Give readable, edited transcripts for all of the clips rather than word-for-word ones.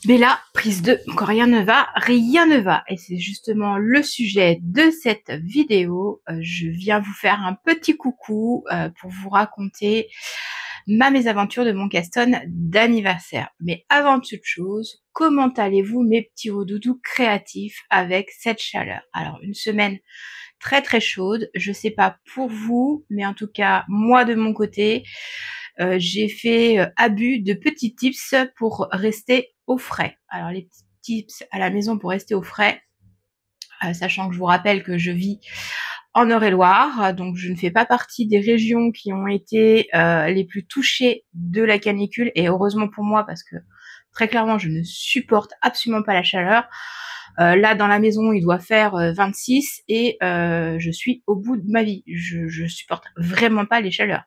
Mais là, prise 2, encore rien ne va, rien ne va. Et c'est justement le sujet de cette vidéo. Je viens vous faire un petit coucou pour vous raconter ma mésaventure de mon Caston d'anniversaire. Mais avant toute chose, comment allez-vous mes petits doudous créatifs avec cette chaleur? Alors, une semaine très très chaude. Je sais pas pour vous, mais en tout cas, moi de mon côté, j'ai fait abus de petits tips pour rester au frais. Alors les petits tips à la maison pour rester au frais, sachant que je vous rappelle que je vis en Eure-et-Loire, donc je ne fais pas partie des régions qui ont été les plus touchées de la canicule, et heureusement pour moi parce que très clairement je ne supporte absolument pas la chaleur. Là dans la maison il doit faire 26 et je suis au bout de ma vie. Je supporte vraiment pas les chaleurs.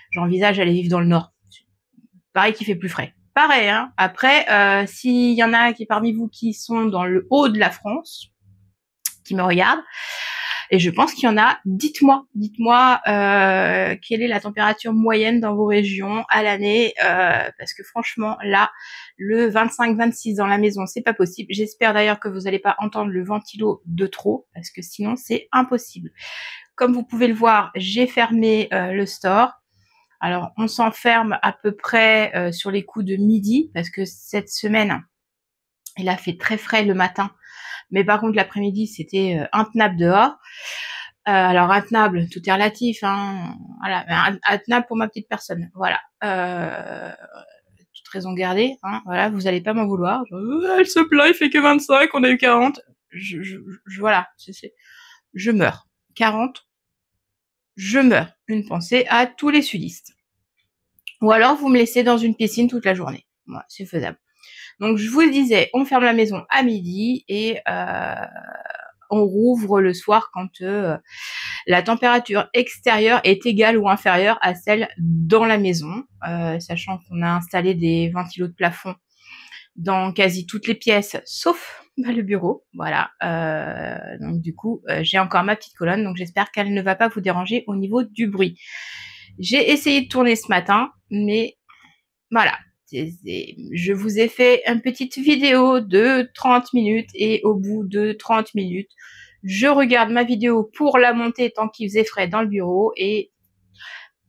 J'envisage d'aller vivre dans le nord. Pareil qu'il fait plus frais. Pareil, hein. Après, s'il y en a qui parmi vous qui sont dans le haut de la France, qui me regardent, et je pense qu'il y en a, dites-moi quelle est la température moyenne dans vos régions à l'année, parce que franchement, là, le 25-26 dans la maison, c'est pas possible. J'espère d'ailleurs que vous n'allez pas entendre le ventilo de trop, parce que sinon, c'est impossible. Comme vous pouvez le voir, j'ai fermé le store. Alors, on s'enferme à peu près sur les coups de midi, parce que cette semaine, il a fait très frais le matin. Mais par contre, l'après-midi, c'était intenable dehors. Alors, intenable, tout est relatif. Hein, voilà, mais intenable pour ma petite personne. Voilà. Toute raison gardée. Hein, voilà, vous allez pas m'en vouloir. Elle se plaint, il fait que 25, on a eu 40. Voilà, je meurs. 40, je meurs. Une pensée à tous les sudistes. Ou alors, vous me laissez dans une piscine toute la journée. Voilà, c'est faisable. Donc, je vous le disais, on ferme la maison à midi et on rouvre le soir quand la température extérieure est égale ou inférieure à celle dans la maison, sachant qu'on a installé des ventilos de plafond dans quasi toutes les pièces, sauf le bureau. Voilà. Donc du coup, j'ai encore ma petite colonne, donc j'espère qu'elle ne va pas vous déranger au niveau du bruit. J'ai essayé de tourner ce matin, mais voilà. Je vous ai fait une petite vidéo de 30 minutes et au bout de 30 minutes, je regarde ma vidéo pour la monter tant qu'il faisait frais dans le bureau et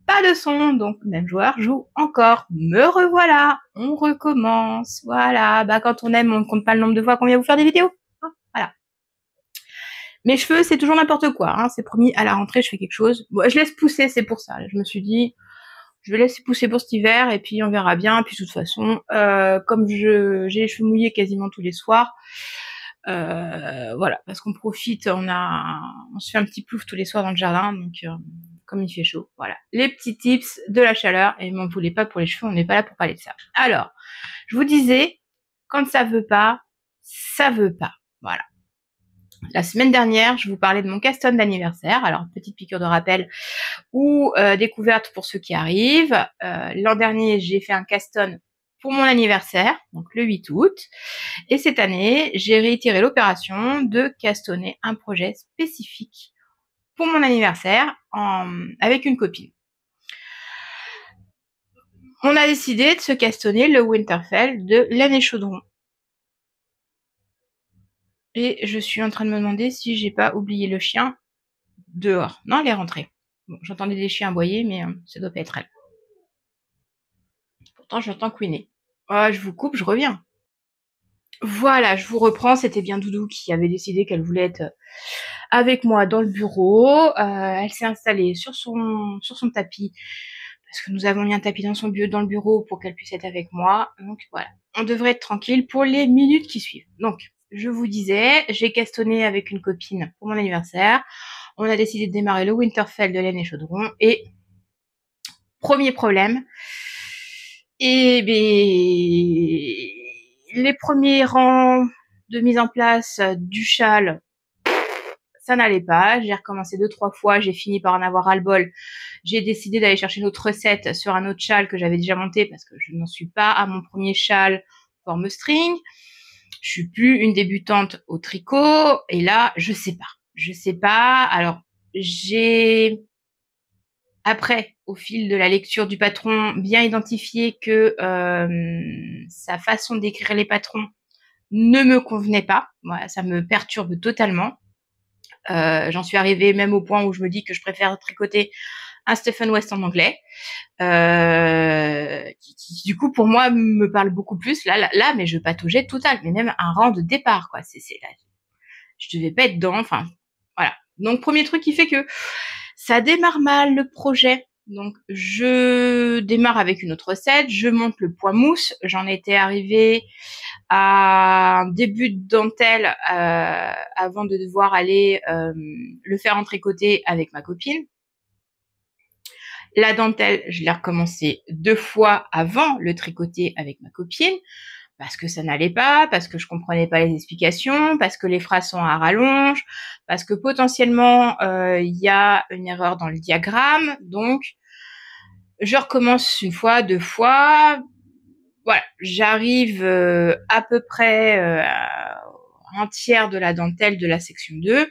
pas de son, donc même joueur joue encore. Me revoilà, on recommence. Voilà, bah quand on aime, on ne compte pas le nombre de fois qu'on vient vous faire des vidéos. Voilà. Mes cheveux, c'est toujours n'importe quoi. Hein. C'est promis, à la rentrée, je fais quelque chose. Bon, je laisse pousser, c'est pour ça. Je me suis dit, je vais laisser pousser pour cet hiver et puis on verra bien. Puis de toute façon, comme j'ai les cheveux mouillés quasiment tous les soirs, voilà, parce qu'on profite, on se fait un petit plouf tous les soirs dans le jardin, donc comme il fait chaud, voilà. Les petits tips de la chaleur, et m'en voulez pas pour les cheveux, on n'est pas là pour parler de ça. Alors, je vous disais, quand ça veut pas, ça veut pas, voilà. La semaine dernière, je vous parlais de mon Caston d'anniversaire, alors petite piqûre de rappel ou découverte pour ceux qui arrivent. L'an dernier, j'ai fait un Caston pour mon anniversaire, donc le 8 août. Et cette année, j'ai réitéré l'opération de castonner un projet spécifique pour mon anniversaire avec une copine. On a décidé de se castonner le Winterfell de l'année Chaudron. Et je suis en train de me demander si j'ai pas oublié le chien dehors. Non, elle est rentrée. Bon, j'entendais des chiens aboyer, mais ça doit pas être elle. Pourtant, j'entends couiner. Oh, je vous coupe, je reviens. Voilà, je vous reprends. C'était bien Doudou qui avait décidé qu'elle voulait être avec moi dans le bureau. Elle s'est installée sur son tapis parce que nous avons mis un tapis dans le bureau pour qu'elle puisse être avec moi. Donc voilà, on devrait être tranquille pour les minutes qui suivent. Donc, je vous disais, j'ai castonné avec une copine pour mon anniversaire. On a décidé de démarrer le Winterfell de Laine et Chaudron. Et premier problème, et les premiers rangs de mise en place du châle, ça n'allait pas. J'ai recommencé 2-3 fois, j'ai fini par en avoir ras-le-bol. J'ai décidé d'aller chercher une autre recette sur un autre châle que j'avais déjà monté parce que je n'en suis pas à mon premier châle forme string. Je suis plus une débutante au tricot et là, je sais pas. Alors, j'ai Après, au fil de la lecture du patron, bien identifier que sa façon d'écrire les patrons ne me convenait pas. Voilà, ça me perturbe totalement. J'en suis arrivée même au point où je me dis que je préfère tricoter un Stephen West en anglais, qui du coup pour moi me parle beaucoup plus. Là, mais je pataugeais total, mais même un rang de départ, quoi. C'est là, je devais pas être dedans. Enfin, voilà. Donc premier truc qui fait que ça démarre mal le projet. Donc je démarre avec une autre recette, je monte le point mousse. J'en étais arrivée à un début de dentelle avant de devoir aller le faire en tricoter avec ma copine. La dentelle, je l'ai recommencé 2 fois avant le tricoter avec ma copine, parce que ça n'allait pas, parce que je comprenais pas les explications, parce que les phrases sont à rallonge, parce que potentiellement il y a une erreur dans le diagramme. Donc je recommence 1 fois, 2 fois. Voilà, j'arrive à peu près à un tiers de la dentelle de la section 2.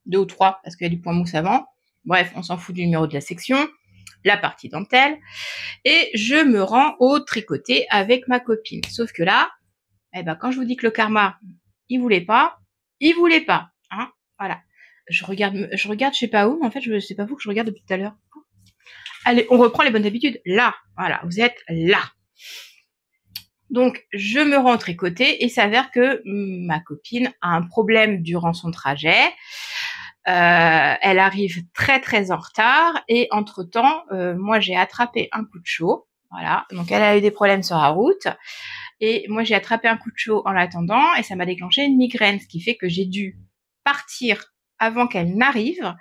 2 ou 3, parce qu'il y a du point mousse avant. Bref, on s'en fout du numéro de la section, la partie dentelle. Et je me rends au tricoté avec ma copine. Sauf que là, eh ben, quand je vous dis que le karma, il voulait pas, hein, voilà. Je regarde, je sais pas où, mais en fait, c'est pas vous que je regarde depuis tout à l'heure. Allez, on reprend les bonnes habitudes. Là, voilà, vous êtes là. Donc, je me rends au tricoté et s'avère que ma copine a un problème durant son trajet. Elle arrive très très en retard et entre-temps, moi j'ai attrapé un coup de chaud. Voilà, donc elle a eu des problèmes sur la route et moi j'ai attrapé un coup de chaud en l'attendant et ça m'a déclenché une migraine, ce qui fait que j'ai dû partir avant qu'elle n'arrive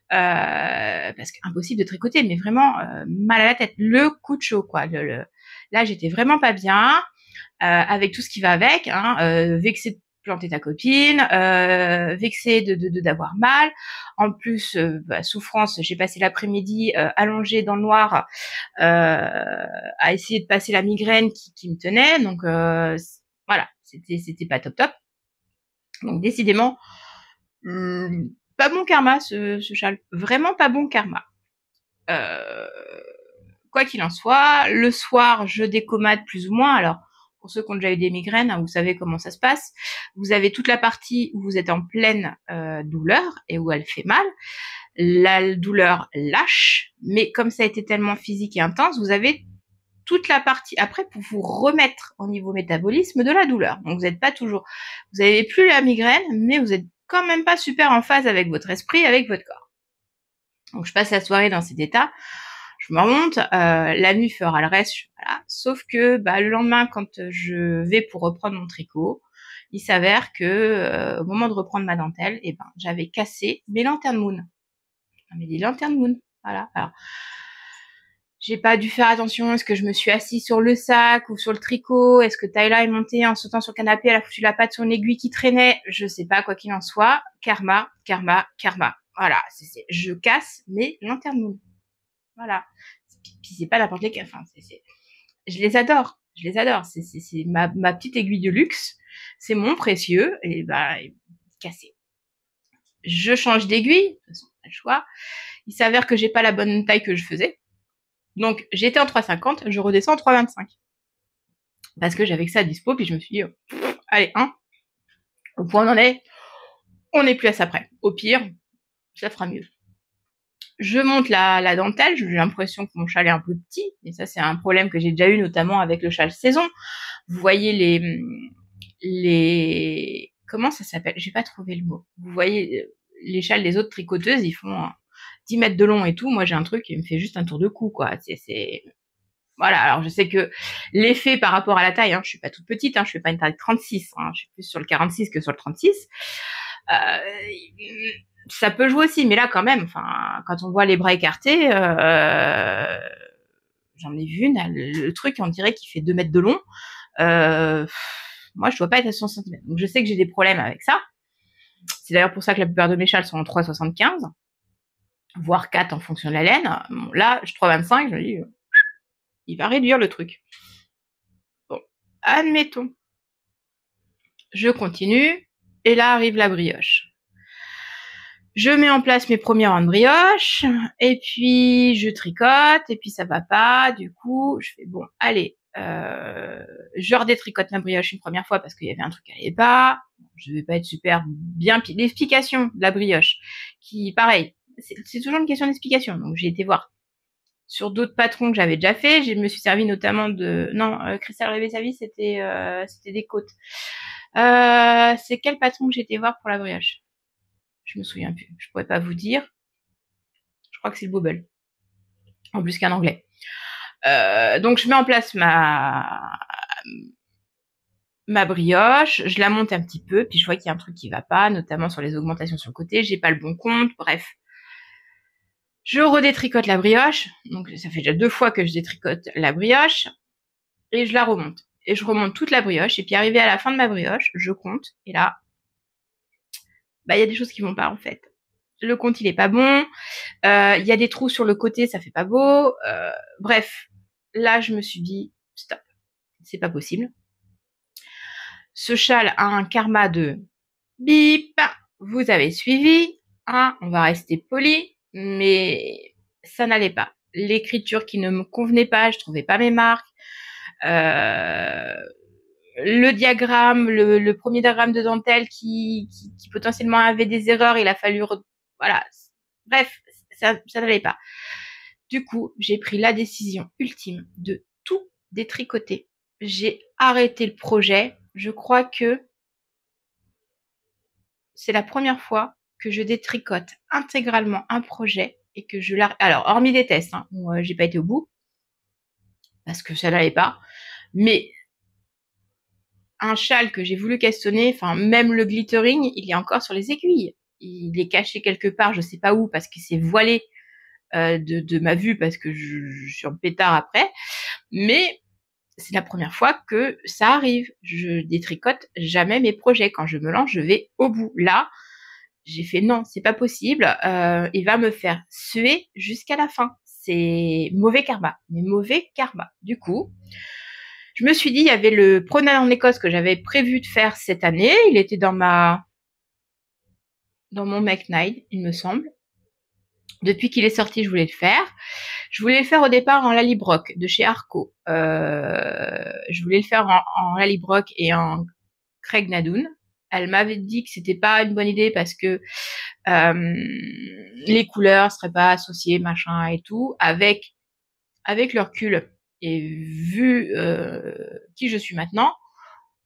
parce qu'impossible de tricoter, mais vraiment mal à la tête, le coup de chaud quoi. Là j'étais vraiment pas bien avec tout ce qui va avec, hein, vexée de planter ta copine, vexée d'avoir mal. En plus, souffrance, j'ai passé l'après-midi allongée dans le noir à essayer de passer la migraine qui me tenait. Donc voilà, c'était pas top top. Donc décidément, pas bon karma ce châle, vraiment pas bon karma. Quoi qu'il en soit, le soir, je décommade plus ou moins. Alors, pour ceux qui ont déjà eu des migraines, hein, vous savez comment ça se passe. Vous avez toute la partie où vous êtes en pleine douleur et où elle fait mal. La douleur lâche, mais comme ça a été tellement physique et intense, vous avez toute la partie après pour vous remettre au niveau métabolisme de la douleur. Donc vous n'êtes pas toujours, vous n'avez plus la migraine, mais vous êtes quand même pas super en phase avec votre esprit, avec votre corps. Donc je passe la soirée dans cet état. Je me remonte, la nuit fera le reste, voilà. Sauf que le lendemain, quand je vais pour reprendre mon tricot, il s'avère que au moment de reprendre ma dentelle, j'avais cassé mes Lantern Moon. Mais des Lantern Moon, voilà. Alors, j'ai pas dû faire attention. Est-ce que je me suis assise sur le sac ou sur le tricot? Est-ce que Tyla est montée en sautant sur le canapé? Elle a foutu la patte sur une aiguille qui traînait? Je sais pas, quoi qu'il en soit. Karma, karma, karma. Voilà, je casse mes Lantern Moon. Voilà. Puis c'est pas n'importe lesquels. Enfin, je les adore. Je les adore. C'est ma petite aiguille de luxe. C'est mon précieux. Et cassé. Je change d'aiguille. De toute façon, pas le choix. Il s'avère que j'ai pas la bonne taille que je faisais. Donc, j'étais en 3,50. Je redescends en 3,25. Parce que j'avais que ça à dispo. Puis je me suis dit, allez, au point où on en est, on n'est plus à ça près. Au pire, ça fera mieux. Je monte la dentelle, j'ai l'impression que mon châle est un peu petit, et ça c'est un problème que j'ai déjà eu notamment avec le châle saison. Vous voyez les comment ça s'appelle? J'ai pas trouvé le mot. Vous voyez les châles des autres tricoteuses, ils font 10 mètres de long et tout. Moi j'ai un truc qui me fait juste un tour de cou, quoi. Voilà, alors je sais que l'effet par rapport à la taille, je suis pas toute petite, je fais pas une taille 36, je suis plus sur le 46 que sur le 36. Ça peut jouer aussi, mais là quand même, quand on voit les bras écartés, j'en ai vu une, le truc on dirait qu'il fait 2 mètres de long. Moi je dois pas être à 60 cm, donc je sais que j'ai des problèmes avec ça. C'est d'ailleurs pour ça que la plupart de mes châles sont en 3,75, voire 4 en fonction de la laine. Bon, là, je 3,25, je me dis, il va réduire le truc. Bon, admettons. Je continue, et là arrive la brioche. Je mets en place mes premiers rangs de brioche, et puis je tricote, et puis ça va pas. Du coup, je fais bon, allez, je redétricote ma brioche une première fois parce qu'il y avait un truc qui allait pas. Je vais pas être super bien. L'explication de la brioche, qui, pareil, c'est toujours une question d'explication. Donc j'ai été voir sur d'autres patrons que j'avais déjà fait. Je me suis servi notamment de... Non, Cristal Rêver sa vie, c'était des côtes. C'est quel patron que j'ai été voir pour la brioche? Je me souviens plus. Je pourrais pas vous dire. Je crois que c'est le Bobble. En plus qu'un anglais. Donc je mets en place ma brioche, je la monte un petit peu, puis je vois qu'il y a un truc qui va pas, notamment sur les augmentations sur le côté, j'ai pas le bon compte, bref. Je redétricote la brioche, donc ça fait déjà 2 fois que je détricote la brioche, et je la remonte. Et je remonte toute la brioche, et puis arrivé à la fin de ma brioche, je compte, et là, bah il y a des choses qui vont pas en fait. Le compte il est pas bon, il y a des trous sur le côté, ça fait pas beau, bref. Là je me suis dit, stop, c'est pas possible. Ce châle a un karma de bip, vous avez suivi, hein, on va rester poli, mais ça n'allait pas. L'écriture qui ne me convenait pas, je trouvais pas mes marques. Le diagramme, le premier diagramme de dentelle qui potentiellement avait des erreurs, il a fallu... Voilà. Bref, ça n'allait pas. Du coup, j'ai pris la décision ultime de tout détricoter. J'ai arrêté le projet. Je crois que c'est la première fois que je détricote intégralement un projet et que je l'arrête. Alors, hormis des tests, hein, où j'ai pas été au bout, parce que ça n'allait pas, mais un châle que j'ai voulu cassonner, enfin, même le glittering, il est encore sur les aiguilles. Il est caché quelque part, je sais pas où, parce qu'il s'est voilé de ma vue, parce que je suis en pétard après, mais c'est la première fois que ça arrive. Je détricote jamais mes projets. Quand je me lance, je vais au bout. Là, j'ai fait non, c'est pas possible. Il va me faire suer jusqu'à la fin. C'est mauvais karma, mais mauvais karma. Du coup, je me suis dit, il y avait le promenade en Écosse que j'avais prévu de faire cette année. Il était dans mon Make Night, il me semble. Depuis qu'il est sorti, je voulais le faire. Je voulais le faire au départ en Lallybroch de chez Arco. Je voulais le faire en Lallybroch et en Craig Nadoun. Elle m'avait dit que c'était pas une bonne idée parce que les couleurs seraient pas associées, machin et tout. Avec le recul et vu qui je suis maintenant,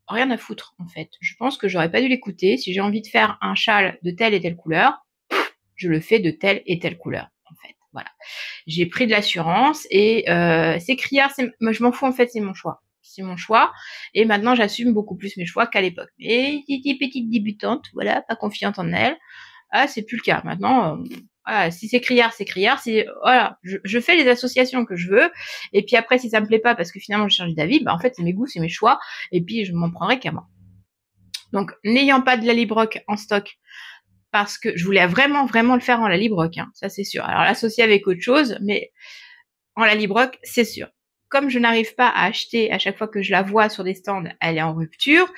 rien à foutre en fait. Je pense que j'aurais pas dû l'écouter. Si j'ai envie de faire un châle de telle et telle couleur, je le fais de telle et telle couleur en fait. Voilà. J'ai pris de l'assurance et c'est criard, moi je m'en fous en fait, c'est mon choix. C'est mon choix et maintenant j'assume beaucoup plus mes choix qu'à l'époque. Mais petite débutante, voilà, pas confiante en elle. Ah, c'est plus le cas. Maintenant, voilà, si c'est criard, c'est criard. Voilà, je fais les associations que je veux. Et puis après, si ça me plaît pas, parce que finalement j'ai changé d'avis, bah en fait c'est mes goûts, c'est mes choix. Et puis je m'en prendrai qu'à moi. Donc, n'ayant pas de Lallybroch en stock, parce que je voulais vraiment le faire en Lallybroch, hein, ça c'est sûr. Alors l'associer avec autre chose, mais en Lallybroch, c'est sûr. Comme je n'arrive pas à acheter à chaque fois que je la vois sur des stands, elle est en rupture,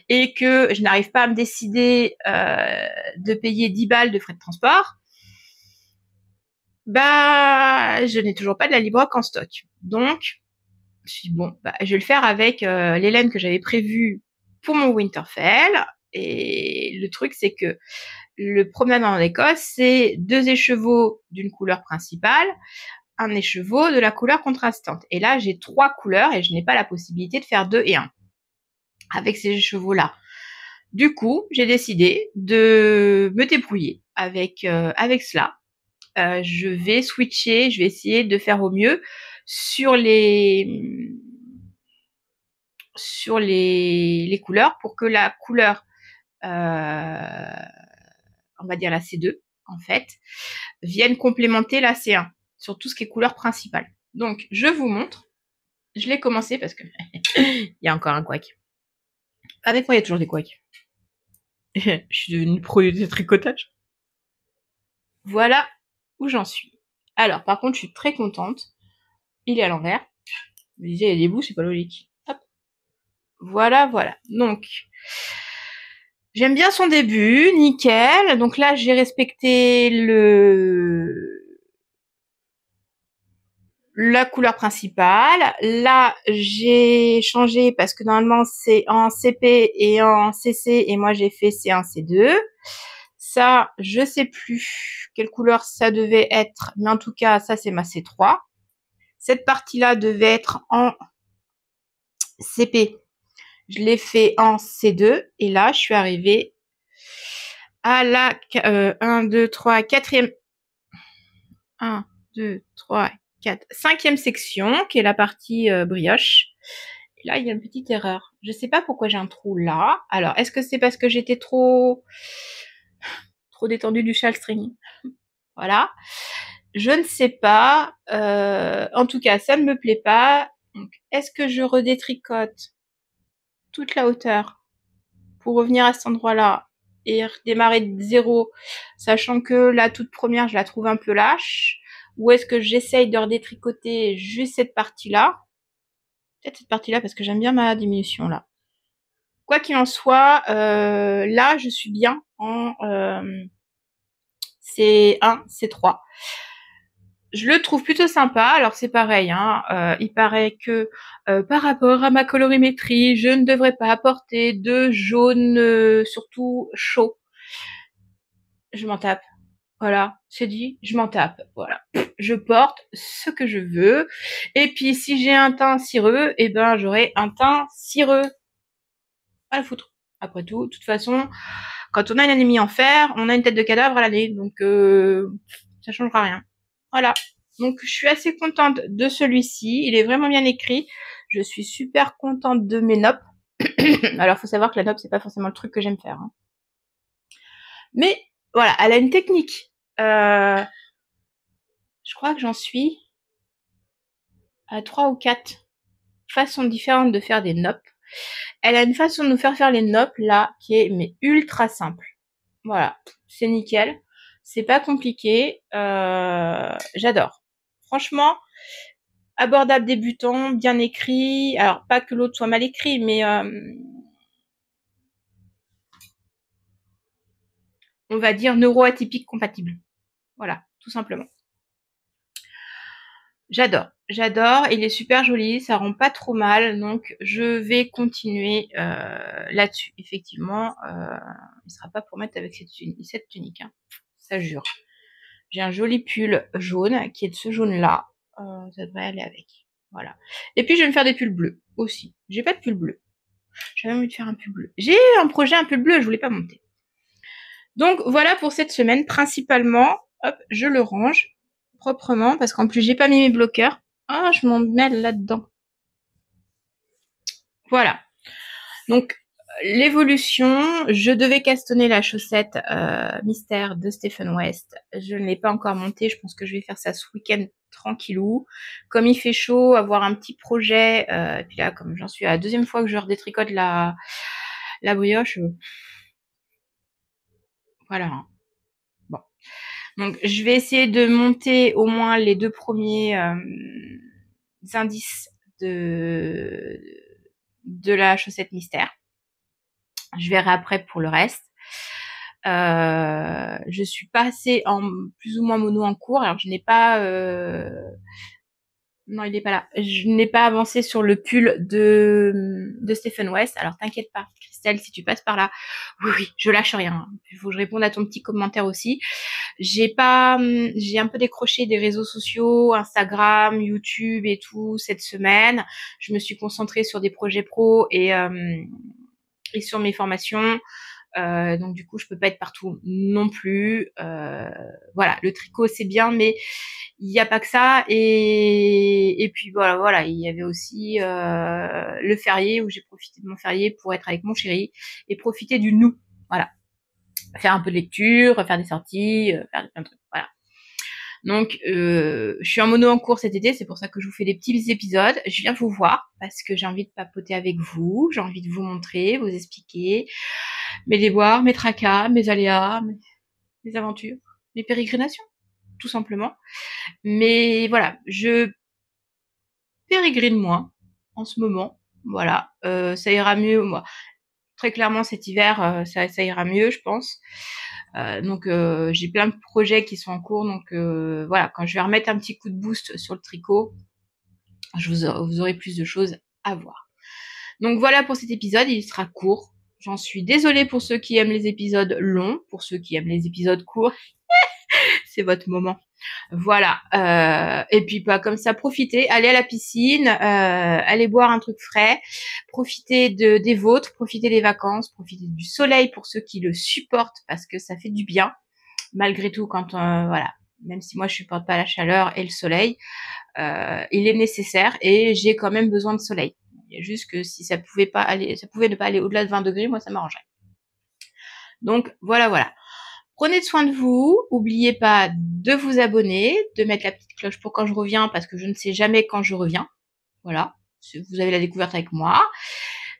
et que je n'arrive pas à me décider de payer 10 balles de frais de transport, bah je n'ai toujours pas de Lallybroch en stock. Donc, je suis bon, bah, je vais le faire avec les laines que j'avais prévues pour mon Winterfell. Et le truc, c'est que le promenade en Écosse, c'est 2 écheveaux d'une couleur principale, un écheveau de la couleur contrastante. Et là, j'ai 3 couleurs et je n'ai pas la possibilité de faire 2 et 1 avec ces écheveaux-là. Du coup, j'ai décidé de me débrouiller avec cela. Je vais switcher, je vais essayer de faire au mieux sur les couleurs pour que la couleur, on va dire la C2, en fait, vienne complémenter la C1 sur tout ce qui est couleur principale. Donc, je vous montre. Je l'ai commencé parce que il y a encore un couac. Avec moi, il y a toujours des couacs. Je suis devenue pro de tricotage. Voilà où j'en suis. Alors, par contre, je suis très contente. Il est à l'envers. Je me disais, il y a des bouts, c'est pas logique. Hop. Voilà. Donc, J'aime bien son début, nickel. Donc là, j'ai respecté la couleur principale. Là, j'ai changé parce que normalement, c'est en CP et en CC et moi, j'ai fait C1, C2. Ça, je sais plus quelle couleur ça devait être, mais en tout cas, ça, c'est ma C3. Cette partie-là devait être en CP. Je l'ai fait en C2 et là, je suis arrivée à la 1, 2, 3, 4e 1, 2, 3, 4, 5e section, qui est la partie brioche. Et là, il y a une petite erreur. Je sais pas pourquoi j'ai un trou là. Alors, est-ce que c'est parce que j'étais trop détendue du châle string? Voilà. Je ne sais pas. En tout cas, ça ne me plaît pas. Donc, est-ce que je redétricote toute la hauteur pour revenir à cet endroit-là et redémarrer de zéro, sachant que la toute première, je la trouve un peu lâche? Ou est-ce que j'essaye de redétricoter juste cette partie-là? Peut-être cette partie-là, parce que j'aime bien ma diminution, là. Quoi qu'il en soit, là, je suis bien en C1, C3. Je le trouve plutôt sympa. Alors c'est pareil, hein, il paraît que par rapport à ma colorimétrie, je ne devrais pas apporter de jaune, surtout chaud. Je m'en tape. Voilà, c'est dit, je m'en tape. Voilà, je porte ce que je veux. Et puis si j'ai un teint cireux, eh ben j'aurai un teint cireux. À la foutre. Après tout, de toute façon, quand on a une anémie en fer, on a une tête de cadavre à l'année, donc ça changera rien. Voilà. Donc je suis assez contente de celui-ci. Il est vraiment bien écrit. Je suis super contente de mes nops. Alors faut savoir que la nope, c'est pas forcément le truc que j'aime faire. Hein. Mais voilà, elle a une technique. Je crois que j'en suis à 3 ou 4 façons différentes de faire des nops. Elle a une façon de nous faire les nops là qui est mais ultra simple. Voilà, c'est nickel. C'est pas compliqué. J'adore. Franchement, abordable débutant, bien écrit. Alors, pas que l'autre soit mal écrit, mais on va dire neuroatypique compatible. Voilà, tout simplement. J'adore. J'adore. Il est super joli. Ça rend pas trop mal. Donc, je vais continuer là-dessus. Effectivement, il sera pas pour mettre avec cette tunique. Hein. Ça jure. J'ai un joli pull jaune qui est de ce jaune-là. Ça devrait aller avec. Voilà. Et puis, je vais me faire des pulls bleus aussi. J'ai pas de pull bleu. J'avais envie de faire un pull bleu. J'ai un projet un pull bleu, je voulais pas monter. Donc, voilà pour cette semaine. Principalement, hop, je le range proprement parce qu'en plus, j'ai pas mis mes bloqueurs. Ah, je m'en mêle là-dedans. Voilà. Donc, l'évolution, je devais castonner la chaussette mystère de Stephen West. Je ne l'ai pas encore montée. Je pense que je vais faire ça ce week-end tranquillou. Comme il fait chaud, avoir un petit projet. Et puis là, comme j'en suis à la deuxième fois que je redétricote la brioche, voilà. Bon. Donc, je vais essayer de monter au moins les 2 premiers indices de la chaussette mystère. Je verrai après pour le reste. Je suis passée en plus ou moins mono en cours. Alors, je n'ai pas... Non, il n'est pas là. Je n'ai pas avancé sur le pull de Stephen West. Alors, t'inquiète pas, Christelle, si tu passes par là. Oui, je lâche rien. Il faut que je réponde à ton petit commentaire aussi. J'ai un peu décroché des réseaux sociaux, Instagram, YouTube et tout cette semaine. Je me suis concentrée sur des projets pro et sur mes formations. Donc du coup, je peux pas être partout non plus. Voilà, le tricot c'est bien, mais il n'y a pas que ça. Et puis voilà, il y avait aussi le férié où j'ai profité de mon férié pour être avec mon chéri et profiter du nous. Voilà, faire un peu de lecture, faire des sorties, faire plein de trucs. Voilà. Donc, je suis en mono en cours cet été, c'est pour ça que je vous fais des petits épisodes. Je viens vous voir parce que j'ai envie de papoter avec vous, j'ai envie de vous montrer, vous expliquer mes déboires, mes tracas, mes aléas, mes aventures, mes pérégrinations, tout simplement. Mais voilà, je pérégrine moins en ce moment. Voilà, ça ira mieux. Moi, très clairement cet hiver, ça ira mieux, je pense. Donc j'ai plein de projets qui sont en cours, donc voilà, quand je vais remettre un petit coup de boost sur le tricot, vous aurez plus de choses à voir. Donc voilà pour cet épisode, il sera court. J'en suis désolée pour ceux qui aiment les épisodes longs, pour ceux qui aiment les épisodes courts, c'est votre moment. Voilà. Et puis pas comme ça, profitez, allez à la piscine, allez boire un truc frais, profitez des vôtres, profitez des vacances, profitez du soleil pour ceux qui le supportent parce que ça fait du bien. Malgré tout, quand voilà, même si moi je supporte pas la chaleur et le soleil, il est nécessaire et j'ai quand même besoin de soleil. Il y a juste que si ça pouvait ne pas aller au-delà de 20 degrés, moi ça m'arrangerait. Donc voilà. Prenez soin de vous, n'oubliez pas de vous abonner, de mettre la petite cloche pour quand je reviens, parce que je ne sais jamais quand je reviens. Voilà, vous avez la découverte avec moi.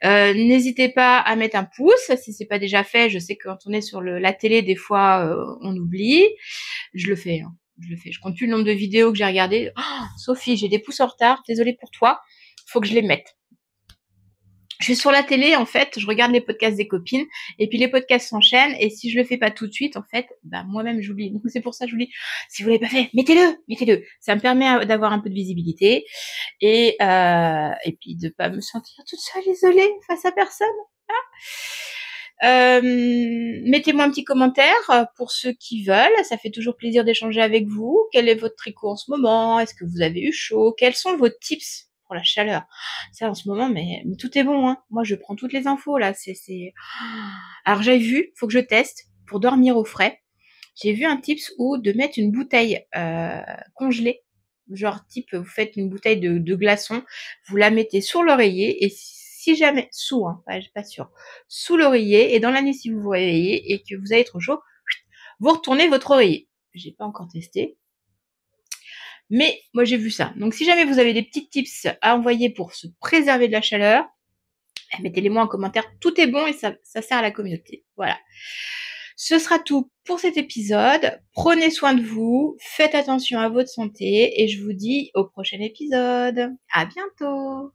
N'hésitez pas à mettre un pouce, si c'est pas déjà fait. Je sais que quand on est sur la télé, des fois, on oublie. Je le fais, hein. Je compte plus le nombre de vidéos que j'ai regardées. Oh, Sophie, j'ai des pouces en retard, désolée pour toi. Faut que je les mette. Je suis sur la télé, en fait, je regarde les podcasts des copines, et puis les podcasts s'enchaînent, et si je le fais pas tout de suite, en fait, bah, moi-même, j'oublie. Donc, c'est pour ça que je vous dis, si vous l'avez pas fait, mettez-le. Ça me permet d'avoir un peu de visibilité, et puis de pas me sentir toute seule, isolée, face à personne. Mettez-moi un petit commentaire pour ceux qui veulent, ça fait toujours plaisir d'échanger avec vous. Quel est votre tricot en ce moment? Est-ce que vous avez eu chaud? Quels sont vos tips pour la chaleur? Ça en ce moment, mais tout est bon, hein. Moi je prends toutes les infos là, Alors j'ai vu, faut que je teste pour dormir au frais. J'ai vu un tips où de mettre une bouteille congelée, genre type vous faites une bouteille de glaçons, vous la mettez sur l'oreiller et si jamais, pas sûr, sous l'oreiller, et dans la nuit si vous vous réveillez et que vous avez trop chaud, vous retournez votre oreiller. J'ai pas encore testé, mais moi j'ai vu ça. Donc si jamais vous avez des petits tips à envoyer pour se préserver de la chaleur, mettez-les-moi en commentaire, tout est bon et ça sert à la communauté. Voilà. Ce sera tout pour cet épisode. Prenez soin de vous, faites attention à votre santé et je vous dis au prochain épisode. À bientôt!